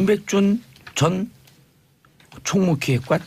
김백준 전 총무기획관?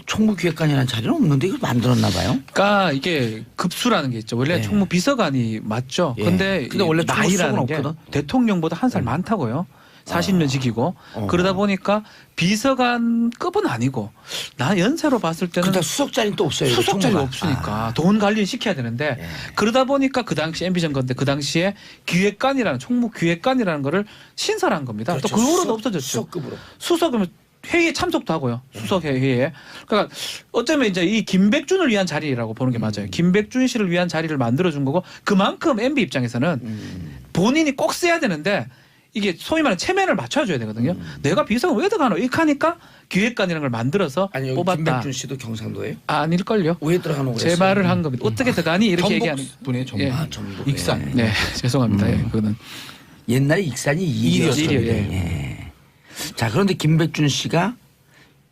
총무기획관이라는 자리는 없는데 이걸 만들었나 봐요. 그러니까 이게 급수라는 게 있죠. 원래 예. 총무비서관이 맞죠. 예. 근데 원래 나이라는 게 없거든. 대통령보다 한 살 많다고요. 40년 지기고 그러다 보니까 비서관급은 아니고 나 연세로 봤을 때는 그러다 수석 자리는 또 없어요. 수석 자리 총무가. 없으니까 돈 관리를 시켜야 되는데 예. 그러다 보니까 그 당시 MB 정권 때 그 당시에 기획관이라는 총무기획관이라는 거를 신설한 겁니다. 그렇죠. 또 그 후로는 수석, 없어졌죠. 수석급으로. 수석은 회의에 참석도 하고요. 수석 회의에. 그러니까 어쩌면 이제 이 김백준을 위한 자리라고 보는 게 맞아요. 김백준 씨를 위한 자리를 만들어준 거고 그만큼 MB 입장에서는 본인이 꼭 써야 되는데 이게 소위 말하는 체면을 맞춰줘야 되거든요. 내가 비서관 왜 들어가노? 이렇게 하니까 기획관이라는 걸 만들어서 아니 여기 뽑았다. 김백준 씨도 경상도예요? 아닐걸요. 왜 들어가는 거예요? 제 말을 한 겁니다. 어떻게 들어가니? 이렇게 얘기하는. 분의 전북. 예. 아, 전북. 익산. 네, 죄송합니다. 예, 그거는. 옛날에 익산이 일이었죠. 일이었어요. 일이요, 예. 자, 그런데 김백준 씨가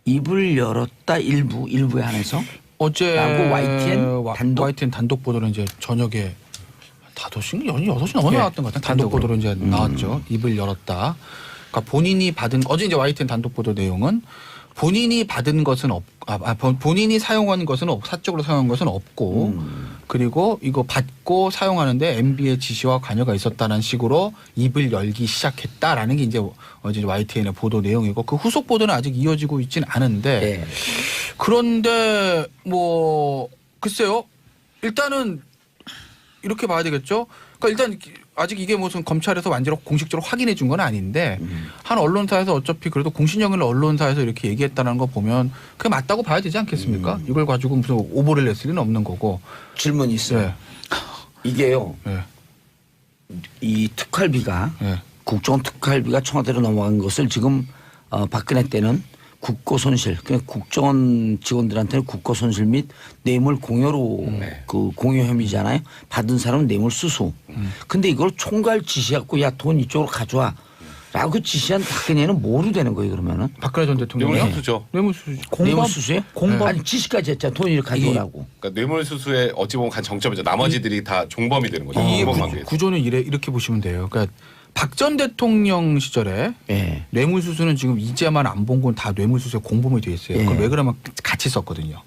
입을 열었다 일부에 한해서 어제 라고 YTN 단독? YTN 단독 보도로 이제 저녁에 5시, 6시 넘어 예, 나왔던 것 같아요. 단독 단독으로. 보도로 이제 나왔죠. 입을 열었다. 그러니까 본인이 받은 어제 이제 YTN 단독 보도 내용은 본인이 받은 것은 본인이 사용한 것은 사적으로 사용한 것은 없고 그리고 이거 받고 사용하는데 MB의 지시와 관여가 있었다는 식으로 입을 열기 시작했다라는 게 이제 어제 YTN의 보도 내용이고 그 후속 보도는 아직 이어지고 있지는 않은데 예. 그런데 뭐 글쎄요. 일단은 이렇게 봐야 되겠죠. 그러니까 일단 아직 이게 무슨 검찰에서 완전히 공식적으로 확인해 준 건 아닌데 한 언론사에서 어차피 그래도 공신력 있는 언론사에서 이렇게 얘기했다는 거 보면 그게 맞다고 봐야 되지 않겠습니까? 이걸 가지고 무슨 오보를 냈을 리는 없는 거고. 질문이 있어요. 네. 이게요. 네. 이 특활비가 네. 국정원 특활비가 청와대로 넘어간 것을 지금 박근혜 때는 국고손실, 그냥 국정원 직원들한테는 국고손실 및 뇌물 공여로 그 공여 혐의잖아요. 받은 사람은 뇌물 수수. 근데 이걸 총괄 지시하고 야 돈 이쪽으로 가져와. 라고 지시한 박근혜는 뭐로 되는 거예요 그러면은? 박근혜 전 대통령이요. 뇌물수수죠. 뇌물수수. 뇌물수수요? 공범. 아니 지시까지 했잖아. 돈 이렇게 가져오라고. 그러니까 뇌물수수의 어찌 보면 간 정점이죠. 나머지들이 다 종범이 되는 거죠. 이 공범 관계에서. 구조는 이렇게 보시면 돼요. 그러니까 박 전 대통령 시절에 예. 뇌물수수는 지금 이제만 안 본 건 다 뇌물수수에 공범이 돼 있어요. 예. 그걸 왜 그러면 같이 썼거든요.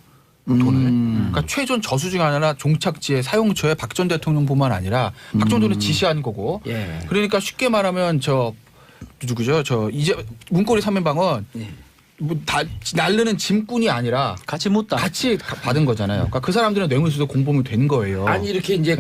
돈을. 그러니까 최종 저수지가 아니라 종착지의 사용처에 박 전 대통령뿐만 아니라 박 전 대통령이 지시한 거고. 예. 그러니까 쉽게 말하면 저 누구죠? 저 이제 문고리 3인방은 예. 뭐 다 날르는 짐꾼이 아니라 같이 묻다. 같이 받은 거잖아요. 그러니까 그 사람들은 뇌물수수 공범이 된 거예요. 아니 이렇게 이제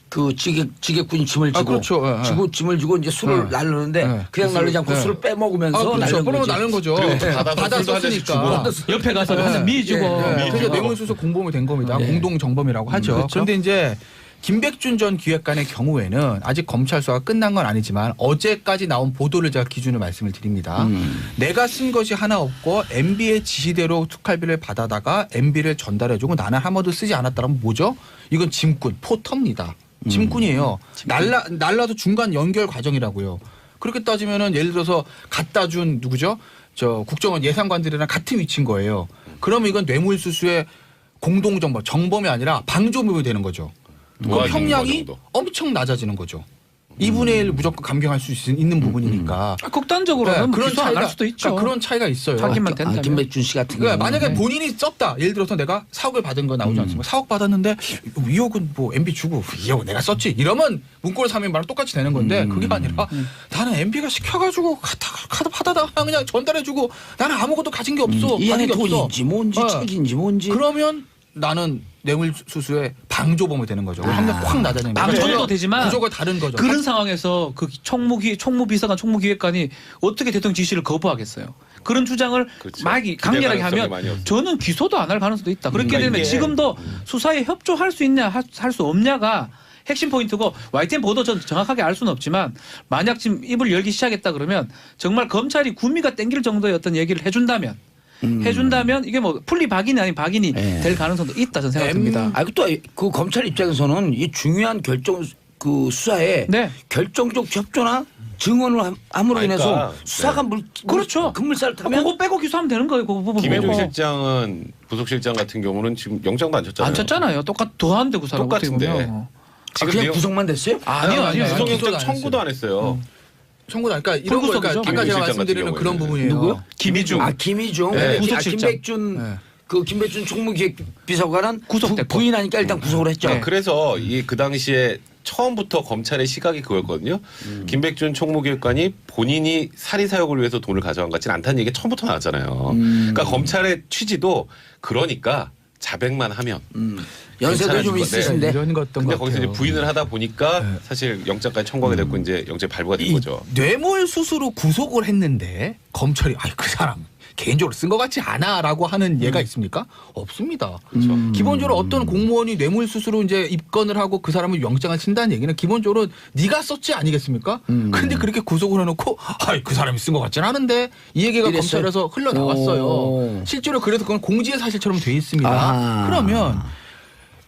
그 지객군이 짐을 지고, 그렇죠. 예, 예. 짐을 지고 이제 술을 예. 날르는데 예. 그냥 날르지 않고 예. 술을 빼먹으면서 그렇죠. 날른 뻔뻔히 거지. 나는 거죠. 그리고 또 받아서 술도 한 잔씩 받았으니까. 옆에 가서 한잔 미 주고. 그래서 뇌물수수 공범이 된 겁니다. 네. 공동 정범이라고 하죠. 그렇죠. 그런데 이제 김백준 전 기획관의 경우에는 아직 검찰 수사가 끝난 건 아니지만 어제까지 나온 보도를 제가 기준으로 말씀을 드립니다. 내가 쓴 것이 하나 없고 MB의 지시대로 특활비를 받아다가 MB를 전달해주고 나는 한 번도 쓰지 않았다면 뭐죠? 이건 짐꾼, 포터입니다. 짐꾼이에요. 날라도 중간 연결 과정이라고요. 그렇게 따지면은 예를 들어서 갖다 준 누구죠? 저 국정원 예산관들이랑 같은 위치인 거예요. 그러면 이건 뇌물수수의 공동정범, 정범이 아니라 방조범이 되는 거죠. 그 도와주는 거 형량이 정도. 엄청 낮아지는 거죠. 2분의 1 무조건 감경할 수 있는 부분이니까. 극단적으로는 뭐 기소 안 할 수도 있죠. 그러니까 그런 차이가 있어요. 확인만 아, 된다면. 김백준 씨 같은 그러니까 경우는 만약에 본인이 썼다. 예를 들어서 내가 사억을 받은 거 나오지 않습니까? 사억 받았는데 2억은 뭐 MB 주고 2억은 내가 썼지. 이러면 문고리 3인방랑 똑같이 되는 건데 그게 아니라 나는 MB가 시켜가지고 카드 받아다가 그냥 전달해주고 나는 아무것도 가진 게 없어. 이 안에 받은 게 없어. 돈인지 뭔지 책인지 뭔지 그러면 나는 뇌물수수의 방조범이 되는 거죠. 형량 확 낮아지는 거죠. 방조도 전혀 되지만 구조가 다른 거죠. 그런 상황에서 그 총무비서관, 총무기획관이 어떻게 대통령 지시를 거부하겠어요. 그런 주장을 그렇죠. 강렬하게 기대 가능성이 많이 하면 없어요. 저는 기소도 안 할 가능성도 있다. 그렇게 되면 이게 지금도 수사에 협조할 수 있냐 할 수 없냐가 핵심 포인트고 YTN 보도 전 정확하게 알 수는 없지만 만약 지금 입을 열기 시작했다 그러면 정말 검찰이 구미가 땡길 정도의 어떤 얘기를 해준다면 이게 뭐 풀리박인이 아닌 박인이 예. 될 가능성도 있다 저는 생각합니다. 아, 또그 검찰 입장에서는 이 중요한 결정 그 수사에 네. 결정적 협조나 증언을 함으로 인해서 그러니까, 수사가 그렇죠. 급물살을 타면 그거 빼고 기소하면 되는 거예요. 그 부분 김혜중 빼고. 실장은 부속실장 같은 경우는 지금 영장도 안 쳤잖아요. 안 쳤잖아요. 더한데 그 사람 똑같은데. 어떻게 보면. 그냥 구속만 됐어요? 아니요. 아니요. 구속영장 기소도 안 청구도 안 했어요. 청구다. 그러니까 이런 거 불구속이죠. 그러니까 아까 제가 김일중 말씀드리는 같은 그런 경우에는. 부분이에요. 누구요? 김희중. 아 김희중. 네. 구속실장. 김백준 네. 그 김백준 총무기획비서관은 구속됐고. 부인하니까 일단 구속을 했죠. 네. 그래서 이 그 당시에 처음부터 검찰의 시각이 그거였거든요. 김백준 총무기획관이 본인이 사리 사욕을 위해서 돈을 가져간 것 같지는 않다는 얘기가 처음부터 나왔잖아요. 그러니까 검찰의 취지도 그러니까 자백만 하면 연세도 좀 괜찮아진 있으신데. 이런 것던 근데 것 거기서 이제 같아요. 부인을 하다 보니까 네. 사실 영장까지 청구하게 됐고 이제 영장 발부가 된 이 거죠. 뇌물 수수로 구속을 했는데 검찰이 아이 그 사람 개인적으로 쓴 것 같지 않아라고 하는 예가 있습니까? 없습니다. 기본적으로 어떤 공무원이 뇌물 수수로 이제 입건을 하고 그 사람을 영장을 친다는 얘기는 기본적으로 네가 썼지 아니겠습니까? 근데 그렇게 구속을 해놓고 아이 그 사람이 쓴 것 같지는 않은데 이 얘기가 이랬어요? 검찰에서 흘러나왔어요. 오. 실제로 그래서 그건 공지의 사실처럼 돼 있습니다. 아. 그러면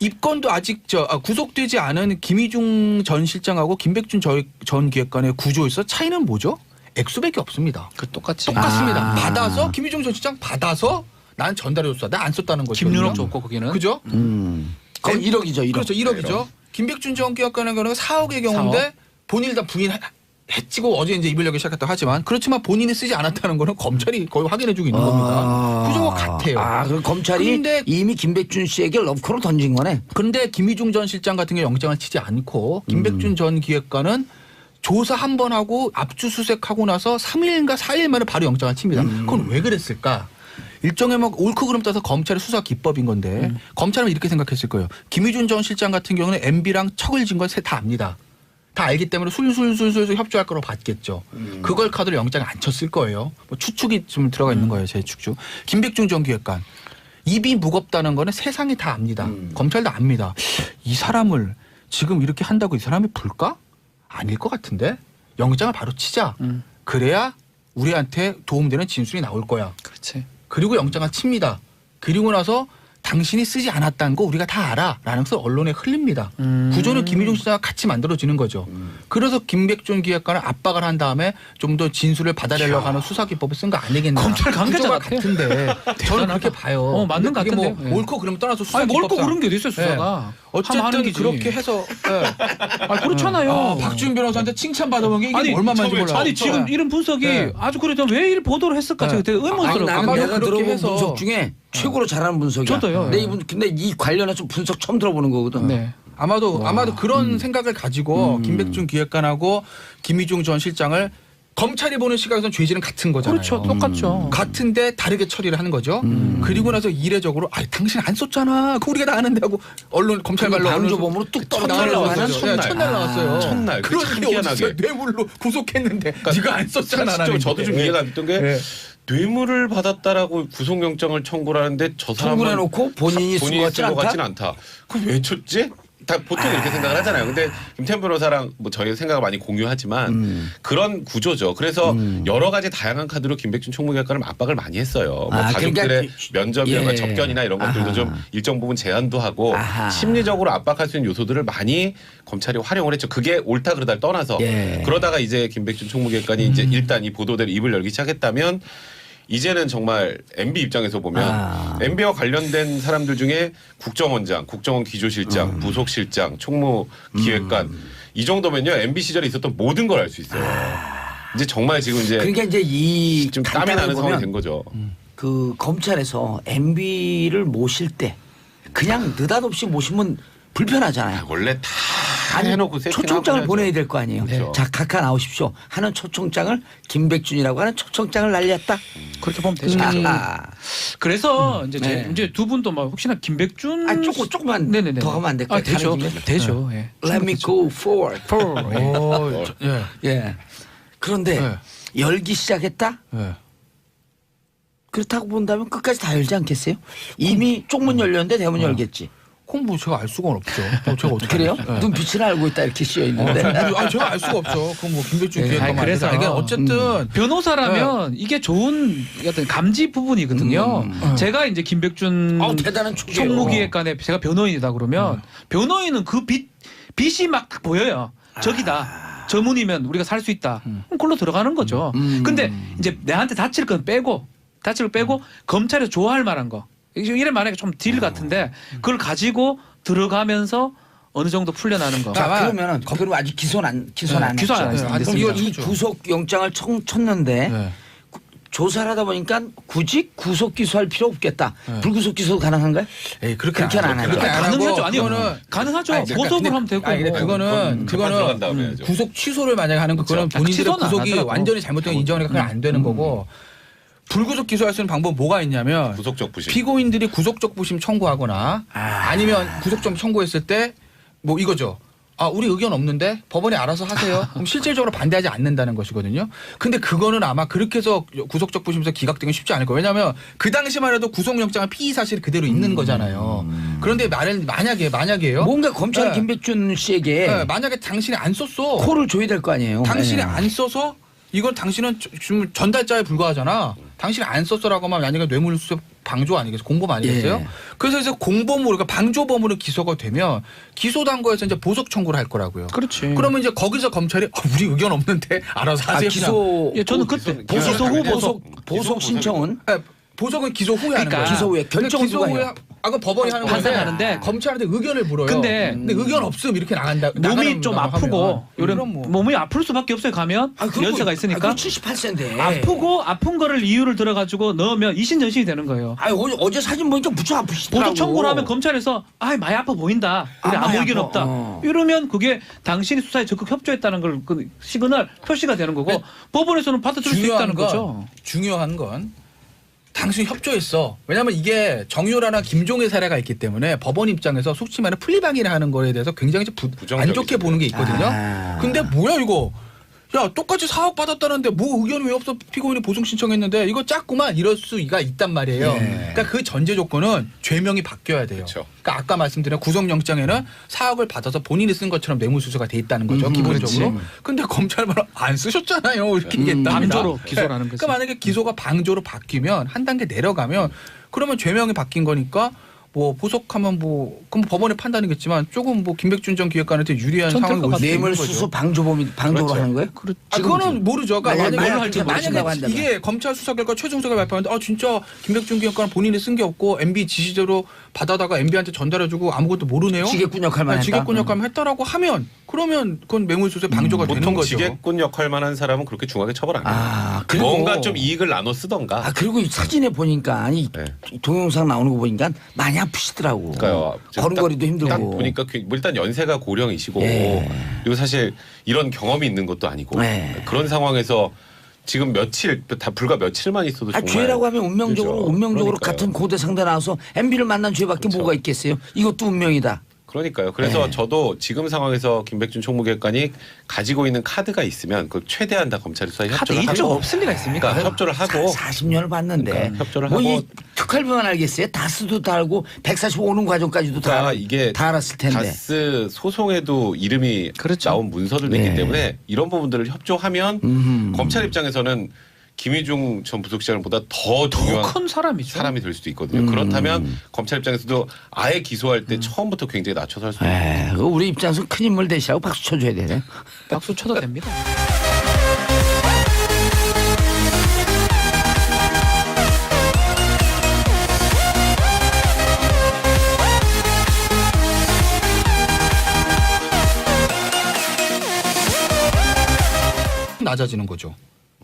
입건도 아직 구속되지 않은 김희중 전 실장하고 김백준 전 기획관의 구조에서 차이는 뭐죠? 액수밖에 없습니다. 그 똑같이. 똑같습니다. 아. 받아서 김희중 전 실장 받아서 난 전달해줬어. 나 안 썼다는 거죠. 김윤옥 줬고 거기는. 그죠? 그건 1억이죠. 1억. 그렇죠. 1억이죠. 김백준 전 기획관의 경우는 4억의 경우인데 4억? 본인이 다 부인했지고 어제 이제 입을 열기 시작했다고 하지만 그렇지만 본인이 쓰지 않았다는 거는 검찰이 거의 확인해주고 있는 겁니다. 구조가 같아요. 아, 그럼 검찰이 근데- 이미 김백준 씨에게 러브콜을 던진 거네. 그런데 김희중 전 실장 같은 경우 영장을 치지 않고 김백준 전 기획관은 조사 한 번 하고 압수수색하고 나서 3일인가 4일 만에 바로 영장을 칩니다. 그건 왜 그랬을까? 일종의 막 옳고 그름 따서 검찰의 수사 기법인 건데 검찰은 이렇게 생각했을 거예요. 김희준 전 실장 같은 경우는 MB랑 척을 진 건 다 압니다. 다 알기 때문에 술술술술 협조할 거라고 봤겠죠. 그걸 카드로 영장에 안 쳤을 거예요. 뭐 추측이 좀 들어가 있는 거예요. 제 추측. 김백준 전 기획관. 입이 무겁다는 거는 세상이 다 압니다. 검찰도 압니다. 이 사람을 지금 이렇게 한다고 이 사람이 불까? 아닐 것 같은데 영장을 바로 치자. 그래야 우리한테 도움되는 진술이 나올 거야. 그렇지. 그리고 영장을 칩니다. 그리고 나서 당신이 쓰지 않았다는 거 우리가 다 알아. 라는 것을 언론에 흘립니다. 구조는 김희중 씨와 같이 만들어지는 거죠. 그래서 김백준 기획관을 압박을 한 다음에 좀 더 진술을 받아내려고 하는 수사 기법을 쓴 거 아니겠나. 검찰 관계자 구조가 같아요. 같은데 저는 그렇게 봐요. 맞는 것 그게 뭐 같은데요. 예. 옳고 그름 떠나서 수사 아니 뭘 꼭 기법상. 그런 게 어디 있어요 수사가. 어쨌든 하면 하는 기지. 그렇게 해서 아 그렇잖아요. 박준 변호사한테 칭찬 받아본 게 이게 아니, 얼마만인지 처음에 몰라요. 아니 지금 이런 분석이 네. 아주 그래도 왜 이 보도를 했을까 네. 제가 되게 아니, 의문스러워. 나는 아마도 내가 그렇게 들어본 해서- 분석 중에 최고로 잘하는 분석이야. 저도요. 근데 근데 이 관련해서 분석 처음 들어보는 거거든. 네. 아마도 그런 생각을 가지고 김백준 기획관하고 김희중 전 실장을 검찰이 보는 시각에서는 죄질은 같은 거잖아요. 그렇죠. 똑같죠. 같은데 다르게 처리를 하는 거죠. 그리고 나서 이례적으로 아 당신 안 썼잖아. 그 우리가 다 아는데 하고 언론 검찰 그리고 말로 바로 언론 조범으로 뚝 떨어 첫날 나오는 나왔어요. 거죠. 첫날. 첫날 나왔어요. 첫날. 그런 참 일이 어딨어요. 희한하게. 뇌물로 구속했는데 네가 안 썼잖아. 실제로 저도 좀 이해가 안 됐던 게 네. 뇌물을 받았다라고 구속영장을 청구를 하는데 저 사람은 청구를 해놓고 본인이 쓴 것 같진 않다? 같진 않다. 그럼 왜 쳤지? 다 보통 이렇게 생각을 하잖아요. 근데 김태현 변호사랑 뭐 저희 생각을 많이 공유하지만 그런 구조죠. 그래서 여러 가지 다양한 카드로 김백준 총무기획관을 압박을 많이 했어요. 뭐 아, 가족들의 그러니까 면접이나 예. 접견이나 이런 것들도 아하. 좀 일정 부분 제한도 하고 아하. 심리적으로 압박할 수 있는 요소들을 많이 검찰이 활용을 했죠. 그게 옳다 그르다를 떠나서 예. 그러다가 이제 김백준 총무기획관이 이제 일단 이 보도대로 입을 열기 시작했다면 이제는 정말 MB 입장에서 보면 MB와 관련된 사람들 중에 국정원장, 국정원 기조실장, 부속실장, 총무기획관 이 정도면요 MB 시절에 있었던 모든 걸 알 수 있어요. 이제 정말 지금 이제 그러니까 이제 이 좀 땀이 나는 상황이 보면 된 거죠. 그 검찰에서 MB를 모실 때 그냥 느닷없이 모시면 불편하잖아요. 원래 다 아니, 해놓고 세팅하고 초청장을 해야죠. 보내야 될 거 아니에요. 그렇죠. 자, 각하 나오십시오. 하는 초청장을 김백준이라고 하는 초청장을 날렸다. 그렇게 보면 되죠. 아하. 그래서 이제 네. 이제 두 분도 막 혹시나 김백준 아, 조금만 네네네. 더 가면 안 될까요? 아, 되죠. 다른 김에? 되죠. 예. Let me go forward. 예. 예. 그런데 네. 열기 시작했다? 예. 그렇다고 본다면 끝까지 다 열지 않겠어요? 이미 쪽문 열렸는데 대문 열겠지. 그럼 뭐 제가 알 수가 없죠. 제가 어떻게 그래요? 알아요? 예. 눈빛을 알고 있다 이렇게 씌어 있는데. 아, 제가 알 수가 없죠. 그럼 뭐 김백준 예. 기획관만 아니, 그래서 알죠. 이게 어쨌든 변호사라면 이게 좋은 어떤 감지 부분이거든요. 제가 이제 김백준 대단한 촉이에요. 총무기획관에 제가 변호인이다 그러면 변호인은 그 빛이 막 딱 보여요. 저기다. 저 문이면 우리가 살 수 있다. 그럼 그걸로 들어가는 거죠. 근데 이제 내한테 다칠 건 빼고 검찰에서 좋아할 만한 거. 이래 만약에 좀 딜 같은데 그걸 가지고 들어가면서 어느 정도 풀려나는 거. 자, 그러면은 그럼 아직 기소는 안 기소 안 했죠. 했습니다. 그럼 이거 이 그렇죠. 구속 영장을 쳤는데 네. 조사를 하다 보니까 굳이 구속 기소할 필요 없겠다. 네. 불구속 기소 가능한가요? 에이, 그렇게는 안 하죠. 그렇게 안 하고 가능하죠. 아니요. 그거는 가능하죠. 아니, 잠깐, 보석을 근데- 하면 되고. 아니, 근데 재판 들어간 다음에 해야죠. 구속 취소를 만약에 하는 거 그거는 그렇죠. 본인들의 취소는 안 구속이 하더라고. 완전히 잘못된 거 인정하니까 그건 안 되는 거고 불구속 기소할 수 있는 방법은 뭐가 있냐면 구속적 부심. 피고인들이 구속적 부심 청구하거나 아니면 구속적 청구했을 때 뭐 이거죠. 아, 우리 의견 없는데 법원이 알아서 하세요. 그럼 실질적으로 반대하지 않는다는 것이거든요. 근데 그거는 아마 그렇게 해서 구속적 부심에서 기각되긴 쉽지 않을 거예요. 왜냐하면 그 당시만 해도 구속영장은 피의 사실이 그대로 있는 거잖아요. 그런데 만약에요. 뭔가 검찰이 네. 김백준 씨에게 네, 만약에 당신이 안 썼어. 코를 줘야 될 거 아니에요. 당신이 네. 안 써서 이건 당신은 지금 전달자에 불과하잖아. 당신이 안 썼어라고만 만약에 뇌물수수 방조 아니겠어요? 공범 아니겠어요? 예. 그래서 이제 공범으로 그러니까 방조범으로 기소가 되면 기소당거에서 이제 보석 청구를 할 거라고요. 그렇지. 그러면 이제 거기서 검찰이 우리 의견 없는데 알아서 아, 하세요. 기소 예, 저는 그때 기소 기소 후 보석 보석. 보석 신청은 그냥. 보석은 기소 후에 하는 그러니까 거예요. 기소 후에 결정은 기소 누가 후에 해요? 그 법원이 하는 건데 판사하는데 검찰한테 의견을 물어요. 근데 의견 없음 이렇게 나간다. 몸이 좀 아프고 이런 그럼 뭐. 몸이 아플 수밖에 없어요. 가면 연세가 있으니까 78세인데. 아프고 아픈 거를 이유를 들어가지고 넣으면 이신전신이 되는 거예요. 아, 어제 사진 보니까 무척 아프시더라고. 보석 청구를 하면 검찰에서 많이 아파 보인다. 우리 아, 아무 많이 의견 아파. 없다. 어. 이러면 그게 당신이 수사에 적극 협조했다는 걸 그 시그널 표시가 되는 거고 법원에서는 받아들일 수 있다는 거죠. 중요한 건 당신이 협조했어. 왜냐하면 이게 정유라나 김종의 사례가 있기 때문에 법원 입장에서 속지 말해 플리방이라 하는 거에 대해서 굉장히 안 부정적이죠. 좋게 보는 게 있거든요. 아. 근데 뭐야 이거. 야 똑같이 4억 받았다는데 뭐 의견이 왜 없어 피고인이 보증 신청했는데 이거 짰구만 이럴 수가 있단 말이에요. 예. 그러니까 그 전제 조건은 죄명이 바뀌어야 돼요. 그렇죠. 그러니까 아까 말씀드린 구속영장에는 4억을 받아서 본인이 쓴 것처럼 뇌물수수가 돼 있다는 거죠. 기본적으로. 그렇지. 근데 검찰 말은 안 쓰셨잖아요. 이렇게 얘기했다. 방조로 기소라는 거죠. 그러니까 만약에 기소가 방조로 바뀌면 한 단계 내려가면 그러면 죄명이 바뀐 거니까 뭐 보석하면 뭐 그럼 법원의 판단이겠지만 조금 뭐 김백준 전 기획관한테 유리한 선택과 상황이 올수 있는 뇌물 거죠. 수수 방조로 그렇죠. 하는 거예요? 그거는 모르죠. 그러니까 만약에 이게 검찰 수사 결과 최종적으로 발표하는데 진짜 김백준 기획관은 본인이 쓴 게 없고 MB 지시대로 받아다가 MB한테 전달해주고 아무것도 모르네요. 지게꾼 역할만 했다. 지게꾼 역할만 했다라고 하면 그러면 그건 뇌물수수의 방조가 되는 보통 거죠. 지게꾼 역할만 한 사람은 그렇게 중하게 처벌 안 해요. 아, 그리고 뭔가 좀 이익을 나눠 쓰던가. 그리고 이 사진에 보니까 아니 네. 동영상 나오는 거 보니까 많이 아프시더라고. 그러니까요. 걸음걸이도 딱 힘들고. 보니까 뭐 일단 연세가 고령이시고 예. 그리고 사실 이런 경험이 있는 것도 아니고 예. 그런 상황에서 지금 며칠 다 불과 며칠만 있어도 정말 죄라고 하면 운명적으로 그죠. 운명적으로 그러니까요. 같은 고대 상대 나와서 MB를 만난 죄밖에 그렇죠. 뭐가 있겠어요? 이것도 운명이다. 그러니까요. 그래서 네. 저도 지금 상황에서 김백준 총무기획관이 가지고 있는 카드가 있으면 그 최대한 다 검찰이 수사에 카드 협조를 있죠. 하고 없을 리가 있습니까? 그러니까 협조를 하고 40년을 봤는데 그러니까 협조를 뭐 하고 이 특활비만 알겠어요? 다스도 다 알고 145 오는 과정까지도 그러니까 다, 이게 다 알았을 텐데. 다스 소송에도 이름이 그렇죠. 나온 문서를 냈기 네. 때문에 이런 부분들을 협조하면 음흠. 검찰 입장에서는 김희중 전 부속실장보다 더 더 중요한 큰 사람이죠. 사람이 될 수도 있거든요. 그렇다면 검찰 입장에서도 아예 기소할 때 처음부터 굉장히 낮춰서 할 수 있는 에이, 그거 우리 입장에서 큰 인물 대시라고 박수 쳐줘야 되네. 박수 쳐도 됩니다. 낮아지는 거죠.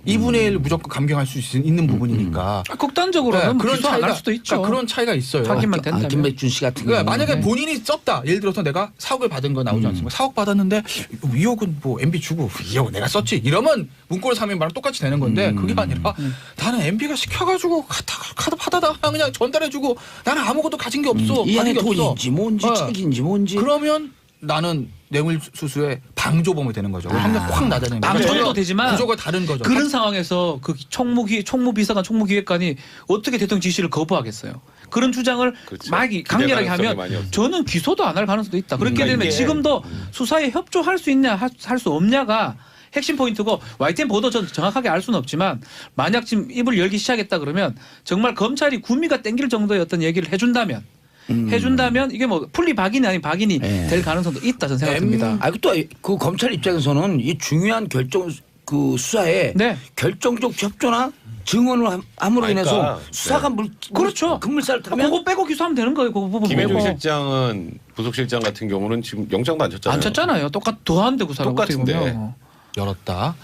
2분의 1 무조건 감경할 수 있는 부분이니까. 극단적으로는 그런 기소 안 차이가 할 수도 있죠. 그러니까 그런 차이가 있어요. 자기만 된다면. 김백준 씨 같은 그러니까 경우는 만약에 본인이 썼다. 예를 들어서 내가 4억을 받은 거 나오지 않습니까? 4억 받았는데 2억은 뭐 MB 주고 2억은 내가 썼지. 이러면 문고를 사면 말은 똑같이 되는 건데 그게 아니라 나는 MB가 시켜가지고 카드 받아다가 그냥 전달해주고 나는 아무것도 가진 게 없어. 이 안에 받은 게 없어. 돈인지 뭔지 어. 책인지 뭔지. 그러면 나는 뇌물수수의 방조범이 되는 거죠. 항상 확 낮아지는 거죠. 방조도 전혀 되지만 구조가 다른 거죠. 그런 상황에서 그 총무비서관, 총무기획관이 어떻게 대통령 지시를 거부하겠어요? 그런 주장을 그렇죠. 막 강렬하게 기대 가능성이 하면 많이 없어요. 저는 기소도 안 할 가능성도 있다. 그렇게 그러니까 되면 이게- 지금도 수사에 협조할 수 있냐 할 수 없냐가 핵심 포인트고 YTN 보도 전 정확하게 알 수는 없지만 만약 지금 입을 열기 시작했다 그러면 정말 검찰이 구미가 땡길 정도의 어떤 얘기를 해준다면 이게 뭐 풀리박인이 아닌 박인이 예. 될 가능성도 있다 저는 생각합니다. 그 검찰 입장에서는 이 중요한 결정 그 수사에 네. 결정적 협조나 증언을 함으로 인해서 그러니까, 수사가 그렇죠. 급물살을 타면 그거 빼고 기소하면 되는 거예요. 그 부분 김혜중 빼고. 실장은 부속실장 같은 경우는 지금 영장도 안 쳤잖아요. 안 쳤잖아요. 더한데 그 사람 어떻게 똑같은데. 보면. 열었다.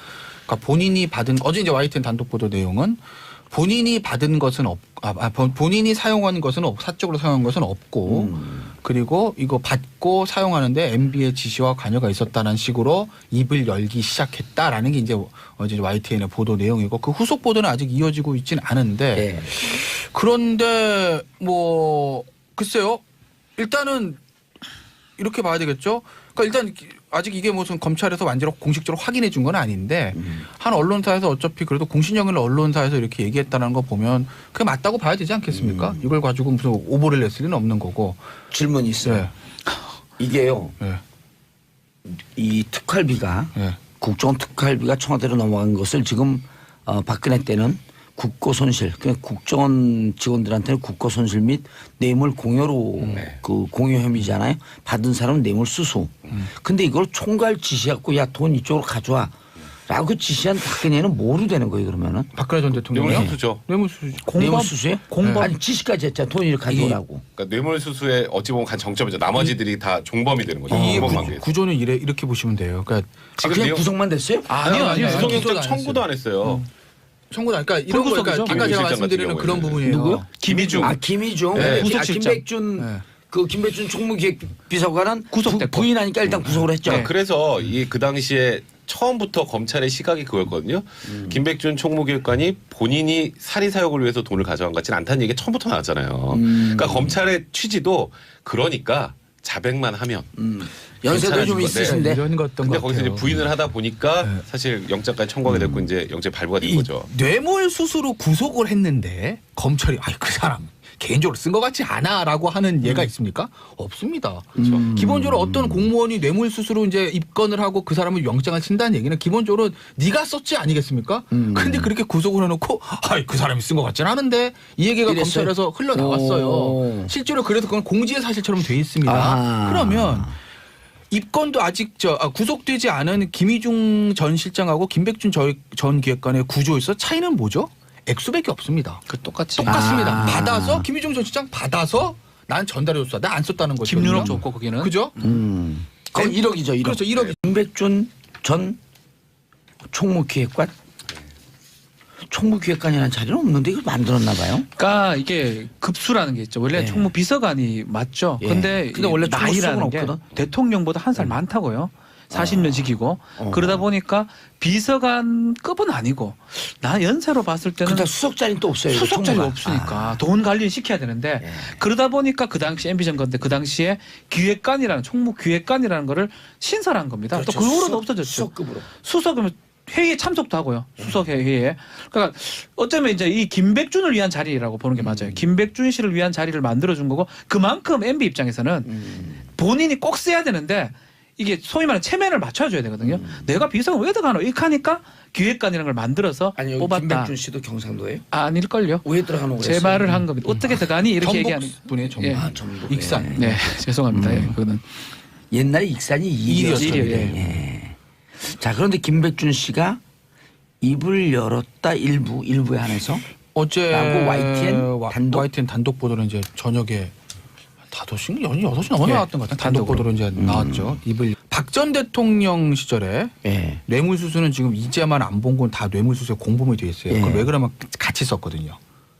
그러니까 본인이 받은 어제 이제 YTN 단독 보도 내용은 본인이 받은 것은 본인이 사용한 것은 사적으로 사용한 것은 없고 그리고 이거 받고 사용하는데 MB의 지시와 관여가 있었다는 식으로 입을 열기 시작했다라는 게 이제 어제 YTN의 보도 내용이고 그 후속 보도는 아직 이어지고 있지는 않은데 네. 그런데 뭐 글쎄요. 일단은 이렇게 봐야 되겠죠. 그러니까 일단 아직 이게 무슨 검찰에서 완전히 공식적으로 확인해 준 건 아닌데 한 언론사에서 어차피 그래도 공신력을 언론사에서 이렇게 얘기했다는 거 보면 그게 맞다고 봐야 되지 않겠습니까? 이걸 가지고 무슨 오보를 냈을 리는 없는 거고. 질문이 있어요. 네. 이게요. 네. 이 특활비가 네. 국정원 특활비가 청와대로 넘어간 것을 지금 박근혜 때는 국고 손실, 그냥 국정원 직원들한테는 국고 손실 및 뇌물 공여로 그 공여 혐의잖아요. 받은 사람은 뇌물 수수. 근데 이걸 총괄 지시하고 야 돈 이쪽으로 가져와. 라고 지시한 박근혜는 뭐로 되는 거예요 그러면은? 박근혜 전 대통령이요? 뇌물수수죠. 뇌물수수. 뇌물 수수예요? 공범. 아니 지시까지 했잖아. 돈 이렇게 가져오라고. 그러니까 뇌물수수의 어찌 보면 간 정점이죠. 나머지들이 다 종범이 되는 거죠. 이 종범 관계에서. 구조는 이렇게 보시면 돼요. 그러니까 지금 그냥 내용- 구속만 됐어요? 아니요. 구속영장 청구도 안 했어요. 청구다. 그러니까 이런 거 그러니까 불구속이죠. 아까 제가 실장 말씀드리는 같은 그런 경우에는. 부분이에요. 누구요? 김희중. 아 김희중. 네. 구속실장. 김백준 네. 그 김백준 총무기획비서관은 구속됐고. 부인하니까 일단 구속을 했죠. 네. 그래서 이 그 당시에 처음부터 검찰의 시각이 그거였거든요. 김백준 총무기획관이 본인이 사리 사욕을 위해서 돈을 가져간 것 같지는 않다는 얘기가 처음부터 나왔잖아요. 그러니까 검찰의 취지도 그러니까 자백만 하면 연세도 좀 괜찮아진 건데. 있으신데. 이런 것던 근데 것 거기서 이제 같아요. 부인을 하다 보니까 네. 사실 영장까지 청구하게 됐고 이제 영장 발부가 된 이 거죠. 뇌물 수수로 구속을 했는데 검찰이 아이 그 사람 개인적으로 쓴 것 같지 않아라고 하는 예가 있습니까? 없습니다. 기본적으로 어떤 공무원이 뇌물 수수로 이제 입건을 하고 그 사람을 영장을 친다는 얘기는 기본적으로 네가 썼지 아니겠습니까? 근데 그렇게 구속을 해놓고 아이 그 사람이 쓴 것 같지는 않은데 이 얘기가 이랬어요? 검찰에서 흘러나왔어요. 오. 실제로 그래서 그건 공지의 사실처럼 돼 있습니다. 아하. 그러면 입건도 아직 구속되지 않은 김희중 전 실장하고 김백준 전 기획관의 구조에서 차이는 뭐죠? 액수밖에 없습니다. 그 똑같이. 똑같습니다. 아. 받아서 김희중 전 실장 받아서 난 전달해줬어. 나 안 썼다는 거죠. 김윤옥 줬고 거기는. 그죠? 그건 1억이죠. 1억. 그렇죠. 1억이. 김백준 전 총무기획관? 총무기획관이라는 자리는 없는데 이걸 만들었나 봐요. 그러니까 이게 급수라는 게 있죠. 원래 예. 총무 비서관이 맞죠. 예. 근데 근데 원래 나이라는 총무수석은 게 없거든. 대통령보다 한 살 많다고요. 40년 지기고 그러다 보니까 비서관급은 아니고 나 연세로 봤을 때는 근데 수석 자리는 또 없어요. 이거 수석 자리 총무가. 없으니까 돈 관리를 시켜야 되는데 그러다 보니까 그 당시 MB 정권 때 그 당시에 기획관이라는 총무 기획관이라는 거를 신설한 겁니다. 그렇죠. 또 그 후로는 수석- 없어졌죠. 수석급으로. 수석이면 회의에 참석도 하고요. 수석 회의에. 그러니까 어쩌면 이제 이 김백준을 위한 자리라고 보는 게 맞아요. 김백준 씨를 위한 자리를 만들어준 거고 그만큼 MB 입장에서는 본인이 꼭 써야 되는데 이게 소위 말하는 체면을 맞춰줘야 되거든요. 내가 비서관 왜 들어가노? 이렇게 하니까 기획관이라는 걸 만들어서 아니 여기 뽑았다. 김백준 씨도 경상도예요? 아닐걸요. 왜 들어가는 거예요? 제 말을 한 겁니다. 어떻게 들어가니? 이렇게 얘기하는. 분의 전북. 예. 아, 전북. 익산. 네, 죄송합니다. 예, 그거는. 옛날에 익산이 일이었어요. 일이요, 예. 자 그런데 김백준 씨가 입을 열었다 일부에 한해서 어제 라고 YTN 단독 보도는 이제 저녁에 5시, 6시 넘어 예, 나왔던 것 같아요. 단독 보도로 이제 나왔죠. 입을 박 전 대통령 시절에 예. 뇌물수수는 지금 이제만 안 본 건 다 뇌물수수에 공범이 돼 있어요. 예. 그걸 왜 그러면 같이 썼거든요.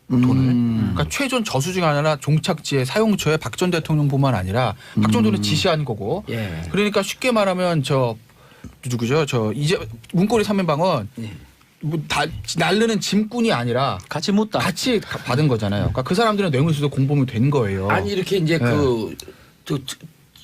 돈을. 그러니까 최종 저수지가 아니라 종착지의 사용처에 박 전 대통령뿐만 아니라 박 전 대통령이 지시한 거고. 예. 그러니까 쉽게 말하면 누구죠? 이제 문고리 3인방은 뭐 다 날르는 짐꾼이 아니라 같이 묻다. 같이 받은 거잖아요. 그러니까 그 사람들은 뇌물수수 공범이 된 거예요. 아니 이렇게 이제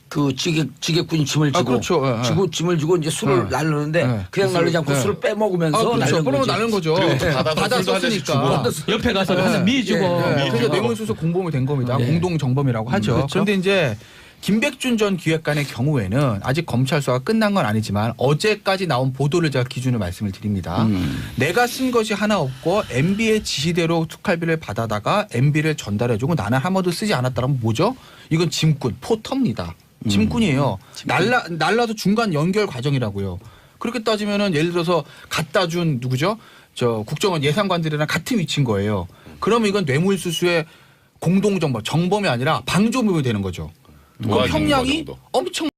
그 지객군이 짐을 지고, 그렇죠. 예, 예. 짐을 지고 이제 술을 예. 날르는데 예. 그냥 날르지 않고 예. 술을 빼먹으면서 그렇죠. 날르는 뽀로로 거지. 나는 거죠. 그리고 또 받아서 술도 한 잔씩 썼으니까. 주고. 옆에 가서 한잔 미 주고. 그래서 뇌물수수 공범이 된 겁니다. 네. 공동 정범이라고 하죠. 그렇죠. 그런데 이제 김백준 전 기획관의 경우에는 아직 검찰 수사가 끝난 건 아니지만 어제까지 나온 보도를 제가 기준으로 말씀을 드립니다. 내가 쓴 것이 하나 없고 MB의 지시대로 특활비를 받아다가 MB를 전달해주고 나는 한 번도 쓰지 않았다면 뭐죠? 이건 짐꾼, 포터입니다. 짐꾼이에요. 날라도 중간 연결 과정이라고요. 그렇게 따지면은 예를 들어서 갖다 준 누구죠? 저 국정원 예산관들이랑 같은 위치인 거예요. 그러면 이건 뇌물수수의 공동정범, 정범이 아니라 방조범이 되는 거죠. 그럼 도와주는 거 형량이 정도. 엄청